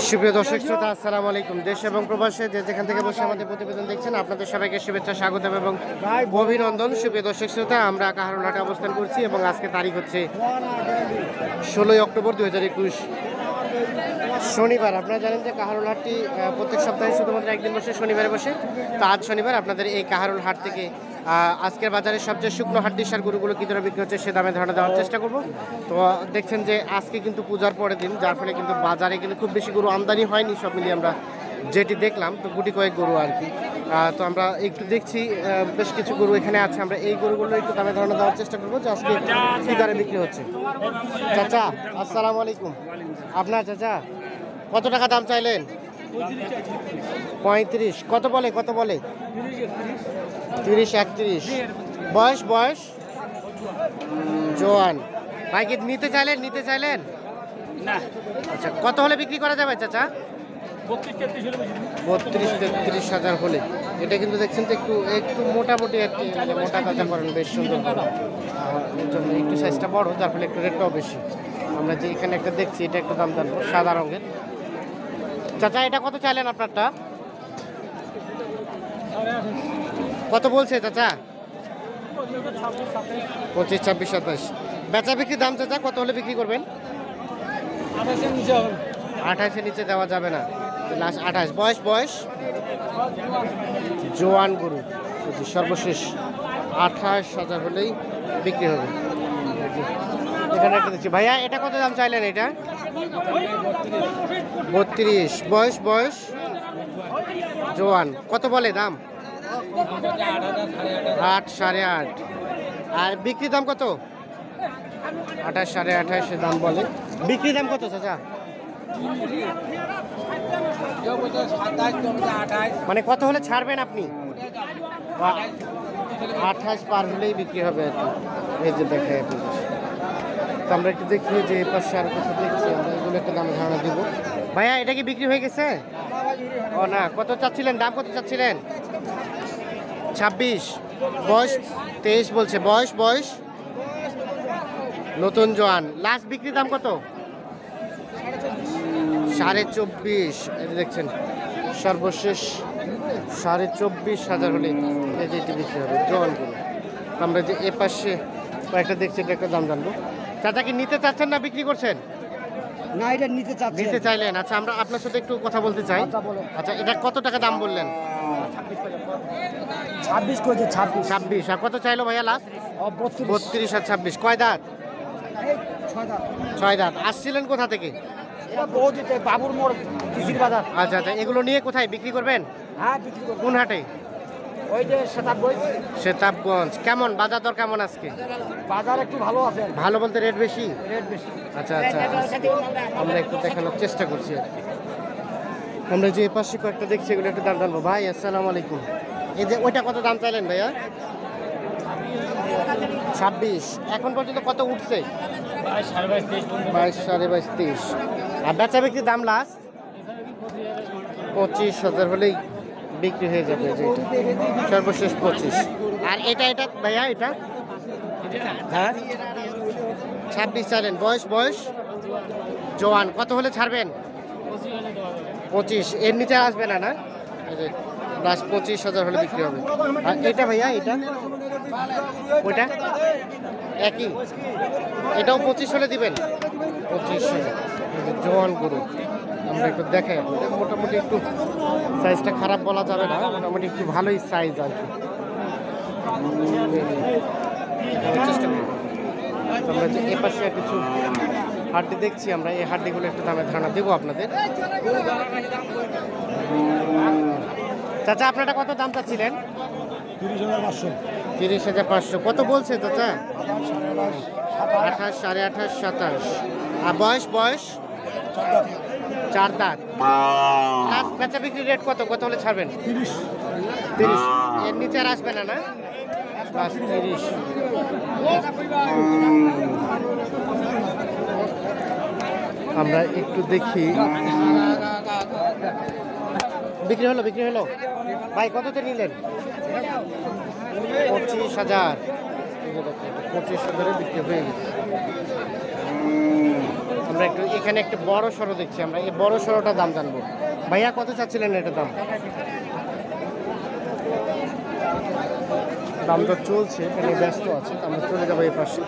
সুপ্রিয় দর্শক শ্রোতা, আসসালামু আলাইকুম। দেশ এবং প্রবাসে যে যেখান থেকে বসে আমাদের প্রতিবেদন দেখছেন, আপনাদের সবাইকে শুভেচ্ছা, স্বাগত এবং অভিনন্দন। সুপ্রিয় দর্শক শ্রোতা, আমরা কাহারোলহাটে অবস্থান করছি এবং আজকে তারিখ হচ্ছে 16 অক্টোবর 2021 শনিবার। আপনারা জানেন যে কাহারোলহাটটি প্রত্যেক সপ্তাহে শুধুমাত্র একদিন বসে, শনিবারে বসে। তো আজ শনিবার আপনাদের এই কাহারোলহাট থেকে আজকের বাজারে সবচেয়ে শুকনো হাড্ডিসার গরুগুলো কী ধরে বিক্রি হচ্ছে সে দামে ধারণা দেওয়ার চেষ্টা করব। তো দেখছেন যে আজকে কিন্তু পূজার পরের দিন, যার ফলে কিন্তু বাজারে কিন্তু খুব বেশি গরু আমদানি হয়নি। সব মিলিয়ে আমরা যেটি দেখলাম তো গুটি কয়েক গরু আর কি। তো আমরা একটু দেখছি বেশ কিছু গরু এখানে আছে, আমরা এই গরুগুলো একটু দামে ধারণা দেওয়ার চেষ্টা করবো যে আজকে কী দরে বিক্রি হচ্ছে। চাচা আসসালামু আলাইকুম। আপনার চাচা কত টাকা দাম চাইলেন? 35। কত বলে? 30 31। বয়স জোয়ান। ভাই কি নিতে চাইলেন? না। আচ্ছা, কত হলে বিক্রি করা যাবে চাচা? 32-33 হাজার হলে। এটা কিন্তু দেখছেন যে একটু মোটামুটি আর কি, মানে মোটা তাজা করেন, বেশ সুন্দর করেন। একটু সাইজটা বড়, যার ফলে একটু রেটটাও বেশি। আমরা যে এখানে একটা দেখছি, এটা একটু দাম জানবো, সাদা রঙের। চাচা এটা কত চাইলেন আপনারটা? কত বলছে চাচা? 25 26 27। বেচা বিক্রি দাম চাচা কত হলে বিক্রি করবেন? 28-এর নিচে দেওয়া যাবে না, লাস্ট 28। বয়স জোয়ান গরু, সর্বশেষ 28 হাজার হলেই বিক্রি হবে। এখানে একটা দেখছি। ভাইয়া এটা কত দাম চাইলেন? এটা 32। বয়স জোয়ান। কত বলে দাম? 8 8.5। আর বিক্রি দাম কত? 28 28.5 দাম বলে। বিক্রি দাম কত চাচা? মানে কত হলে ছাড়বেন আপনি? 28 পার হলেই বিক্রি হবে আর কি। এই যে দেখাই আপনাদের। তো আমরা একটু দেখি যে এই পাশে আর কিছু দেখছি, আমরা এগুলো একটা দামে ধারণা দিব। ভাইয়া এটা কি বিক্রি হয়ে গেছে? ও না, কত চাচ্ছিলেন? দাম কত চাচ্ছিলেন? 26। বয়স 23 বলছে। বয়স নতুন জোয়ান। লাস্ট বিক্রি দাম কত? 24.5। এটা দেখছেন সর্বশেষ 24.5 হাজার হলে এই যে এটি বিক্রি হবে জোয়ান করে। আমরা যে এ পাশে কয়েকটা দেখছি, এটা একটা দাম জানবো। চাচা কি নিতে চাচ্ছেন না বিক্রি করছেন? না, এটা নিতে চাইলেন। আচ্ছা, আমরা আপনার সাথে একটু কথা বলতে চাই। আচ্ছা, এটা কত টাকা দাম বললেন? 26 করেছে। 26। আর কত চাইলো ভাইয়া লাস্ট? 32 আর 26। কয় দাঁত? 6 দাঁত। আসছিলেন কোথা থেকে? বাবুর মোড়, কৃষির বাজার। আচ্ছা, এগুলো নিয়ে কোথায় বিক্রি করবেন? হ্যাঁ, বিক্রি করব। কোন হাটে? ওই যে সেতাবগঞ্জ। কেমন বাজার দর কেমন আজকে? বাজার একটু ভালো আছে। ভালো বলতে রেট বেশি? রেট বেশি। আচ্ছা, আমরা একটু দেখানোর চেষ্টা করছি। আমরা যে পাশে কয়েকটা দেখছি, এগুলো একটু দাম জানবো। ভাই আসসালামু আলাইকুম। এই যে ওইটা কত দাম চাইলেন ভাইয়া? 26। এখন পর্যন্ত কত উঠছে? 22 22.5 23। আর বেচা বিক্রির দাম লাস্ট 25 হাজার হলেই বিক্রি হয়ে যাবে। যে এটা সর্বশেষ 25। আর এটা ভাইয়া এটা? হ্যাঁ, 26 চাইলেন। বয়স জোয়ান। কত হলে ছাড়বেন? 25। এর নিচে আসবে না? লাস্ট 25 হাজার হলে বিক্রি হবে। আর এটা ভাইয়া এটা? ওইটা একই, এটাও 25 হলে দিবেন? 25 জোয়ান গরু। আমরা একটু দেখাই আপনাদের। মোটামুটি একটু সাইজটা খারাপ বলা যাবে না, মোটামুটি একটু ভালোই সাইজ আর কি। চেষ্টা করি। আমরা যে এ পাশে কিছু হাড্ডি দেখছি, আমরা এই হাড্ডিগুলো একটু দামে ধারণা দেবো আপনাদের। চাচা আপনারটা কত দাম চাচ্ছিলেন? 30,500। কত বলছে চাচা? 28 28.5 27। আর বয়স 4 দাঁত। লাস্ট বেচা বিক্রি রেট কত হলে ছাড়বেন? 30। এর নিচে আর আসবে না? লাস্ট 30। আমরা একটু দেখি। বিক্রি হলো ভাই, কততে নিলেন? 25,000। 25,000 বিক্রি হয়ে গেছে। আমরা একটু এখানে একটু বড় সড়ো দেখছি, আমরা এই বড় সড়োটা দাম জানবো। ভাইয়া কত চাচ্ছিলেন এটা দাম? দাম তো চলছে, এখানে ব্যস্ত আছে, তো আমরা চলে যাবো এই পাশে।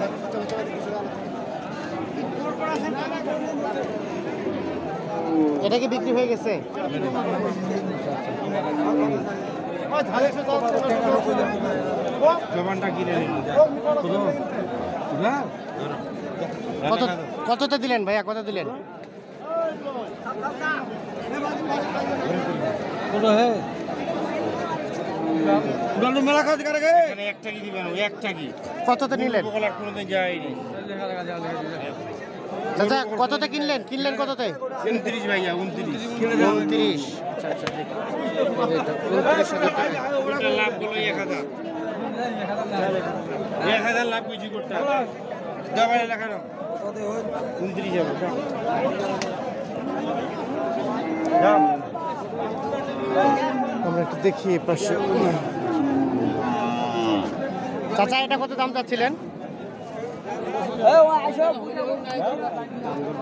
এটা কি বিক্রি হয়ে গেছে? কতটা দিলেন ভাইয়া, কত দিলেন? কতটা নিলেন চাচা? কতটা কিনলেন? কিনলেন কততে? 29 ভাইয়া, 29। 29। আচ্ছা আচ্ছা, দেখি। 29,000 টাকা। ওটা লাভ হলো 1000। 1000 লাভ কিছু করতে হবে। দাবারে লেখা নাও। 29 যাবে। আমরা একটু দেখি এই পাশে। চাচা এটা কত দাম চাচ্ছিলেন?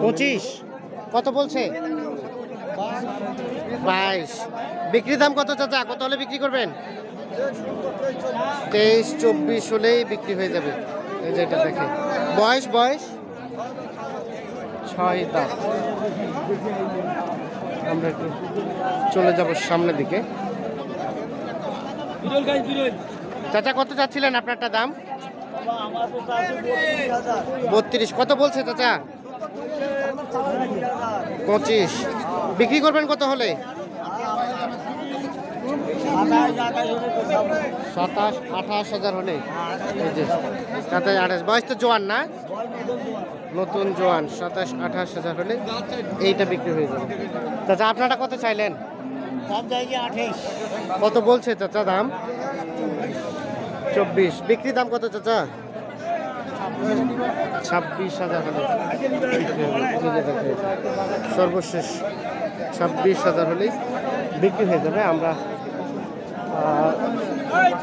25। কত বলছে? 22। বিক্রি দাম কত চাচা? কত হলে বিক্রি করবেন? 23-24 হলেই বিক্রি হয়ে যাবে। এই যে এটা দেখে, বয়স 6 দাঁত। আমরা একটু চলে যাব সামনের দিকে। চাচা কত চাচ্ছিলেন আপনারটা দাম? 32। কত বলছে চাচা? 25। বিক্রি করবেন কত হলে? 27-28 হলে। এই যে 27-28। বয়স তো জোয়ান না, নতুন জোয়ান। 27-28 হলে এইটা বিক্রি হয়ে যাবে। চাচা আপনারা কত চাইলেন? কত বলছে চাচা দাম? 24। বিক্রি দাম কত চাচা? 26,000 হলে বিক্রি হবে। সর্বশেষ 26,000 হলেই বিক্রি হয়ে যাবে। আমরা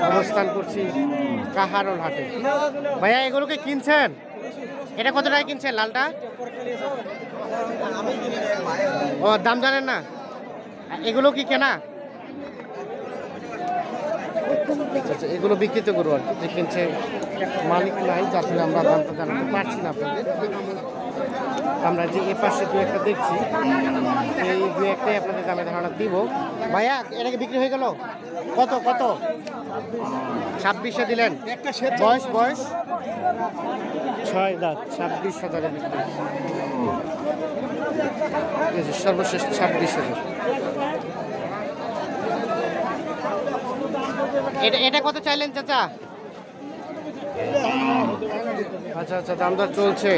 অবস্থান করছি কাহারোল হাটে। ভাইয়া এগুলোকে কিনছেন? এটা কত টাকা কিনছেন লালটা? ও দাম জানেন না? এগুলো কি কেনা? আচ্ছা, এগুলো বিক্রিত করবো আর কি, যে কিনছে মালিক নাই, যার ফলে আমরা দামটা জানাতে পারছি না আপনাদের। আমরা যে এ পাশে দু একটা দেখছি, এই দু একটাই আপনাদের দামে ধারণা দিব। ভাইয়া এটাকে বিক্রি হয়ে গেল কত? 26-এ দিলেন। বয়স 6 দাঁত। 26,000 বিক্রি। সর্বশেষ 26,000। এটা কত চাইলেন চাচা? আচ্ছা আচ্ছা, দাম দর চলছে।